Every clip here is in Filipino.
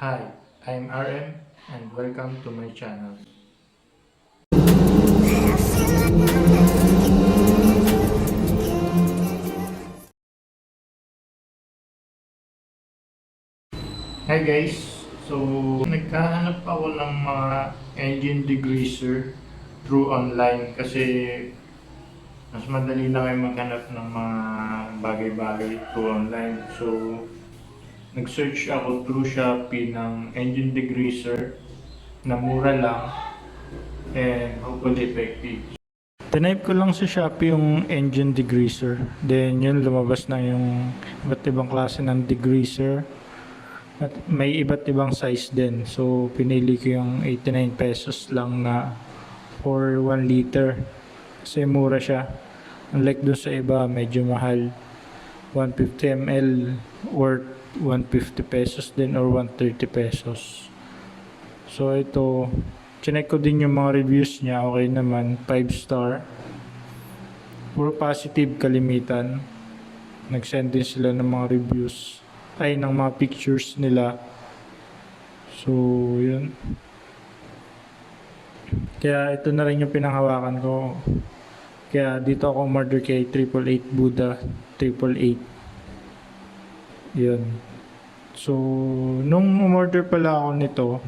Hi, I'm RM and welcome to my channel. Hi guys, so naghahanap ako ng mga engine degreaser through online kasi mas madali na kayo maghanap ng mga bagay-bagay through online. So nag-search ako through Shoppee ng engine degreaser na mura lang and hopefully effective. Tinype ko lang sa Shopee yung engine degreaser. Then yun, lumabas na yung iba't ibang klase ng degreaser. At may iba't ibang size din. So pinili ko yung 89 pesos lang na for 1 liter. Kasi mura siya. Unlike dun sa iba, medyo mahal. 150 ml worth 150 pesos din or 130 pesos. So ito, chinek ko din yung mga reviews niya. Okay naman, 5 star. Puro positive kalimitan. Nag-send din sila ng mga reviews. Ay, ng mga pictures nila. So, yun. Kaya ito na rin yung pinanghawakan ko. Kaya dito ako order kay 888 Buddha 888. Yun. So, nung umorder pala ako nito,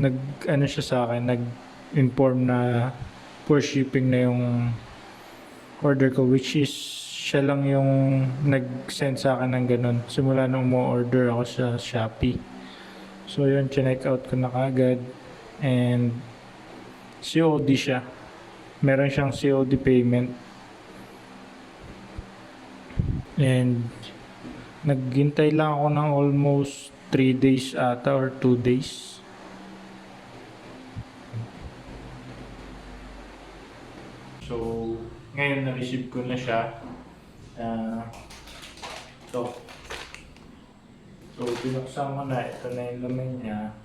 nag-ano siya sa akin, nag-inform na for shipping na yung order ko, which is siya lang yung nag-send sa akin ng ganun simula nung mo-order ako sa Shopee. So yun, check out ko na kagad and COD siya. Meron siyang COD payment and naghintay lang ako ng almost 3 days ata or 2 days. So ngayon na-receive ko na siya. So binuksan ko na, ito na yung laman niya.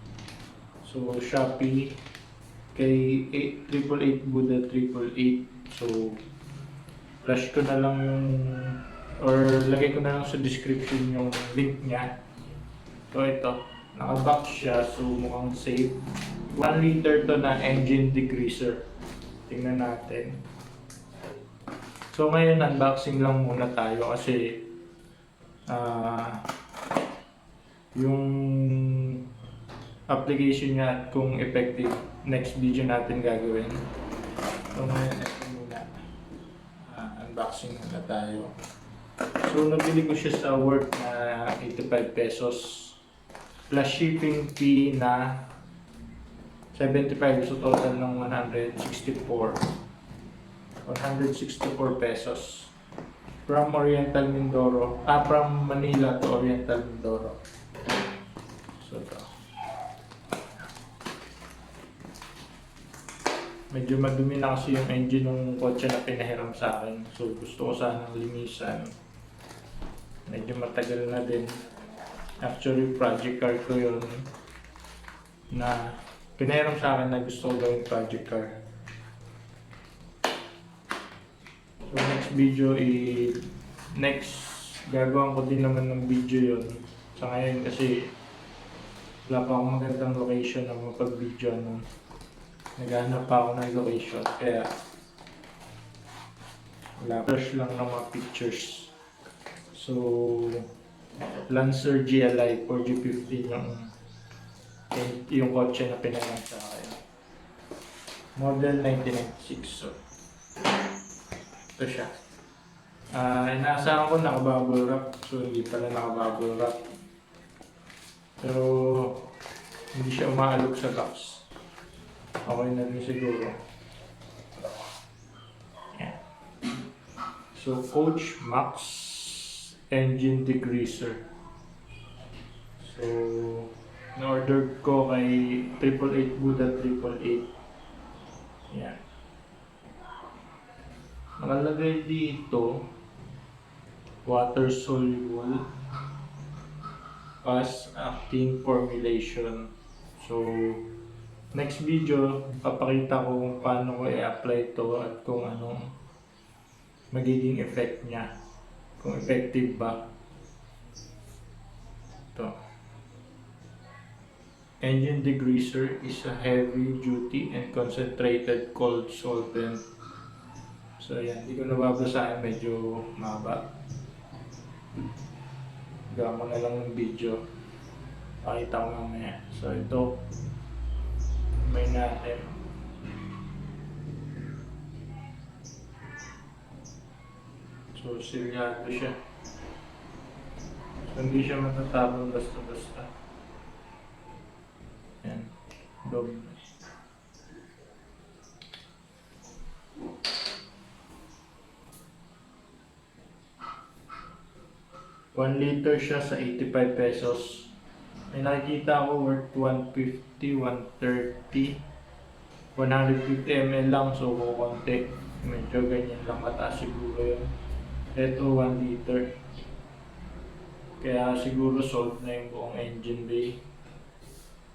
So Shopee kay 888 Buddha 888. So flash ko na lang yung or lagay ko na lang sa description yung link niya. So ito, naka-box siya, so mukhang safe. 1 liter to na engine degreaser. Tingnan natin. So ngayon unboxing lang muna tayo kasi yung application niya at kung effective, next video natin gagawin. So ngayon ito muna, unboxing muna tayo. So nabili ko siya sa worth na 85 pesos plus shipping fee na 75, so total ng 164 pesos from Oriental Mindoro, from Manila to Oriental Mindoro. So ito, medyo madumi na kasi yung engine ng kotse na pinahiram sa akin, so gusto ko sanang linisan. Medyo matagal na din, actually project car ko yun na pinahiram sa akin na gusto ko gawing project car. So next video gagawin ko din naman ng video yun. Sa ngayon kasi wala pa akong magandang location na mapag-video nun. Naghahanap pa ako ng location kaya wala, flash lang ng mga pictures. So Lancer GLI 4G15 yung kotse na pinahiram sa akin. Model 1996. So ito siya. Inaasahan ko naka-bubble wrap, so hindi pala naka-bubble wrap. Pero hindi siya umaalok sa box. Okay na rin siguro. Yan. So Coach Max engine degreaser. So in-order ko kay 888 Buddha 888. Yan. Nakalagay dito water soluble fast acting formulation. So next video papakita ko kung paano ko i-apply ito at kung anong magiging effect niya, kung effective ba ito. engine degreaser is a heavy duty and concentrated cold solvent. So yan, hindi ko nababasahin, medyo maba. Gawa mo na lang ng video. Pakita ko mamaya. So ito, may natin. So silyado siya. So hindi siya matatapon basta-basta. Yan. Dog. 1 liter siya sa 85 pesos. May nakikita ako worth 150, 130, 150 ml lang, so kukunti. Medyo ganyan lang mataas siguro yun. Ito 1 liter. Kaya siguro sold na yung buong engine bay.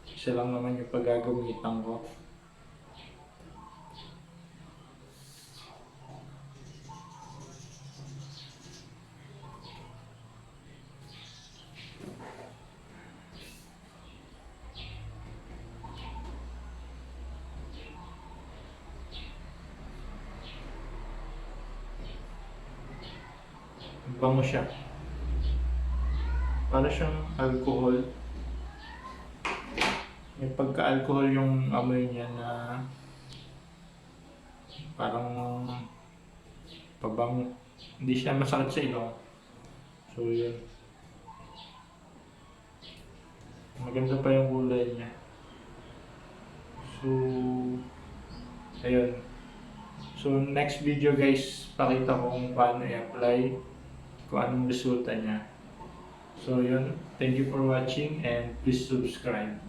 Isa lang naman yung paggagamitan ko. Bango siya. Para siyang alcohol. May pagka-alcohol yung amoy niya na parang pabango. Hindi siya masakit sa ilong. So yun. Maganda pa yung kulay niya. So ayun. So next video guys, pakita ko kung paano i-apply, kung anong resulta niya. So yun, thank you for watching and please subscribe.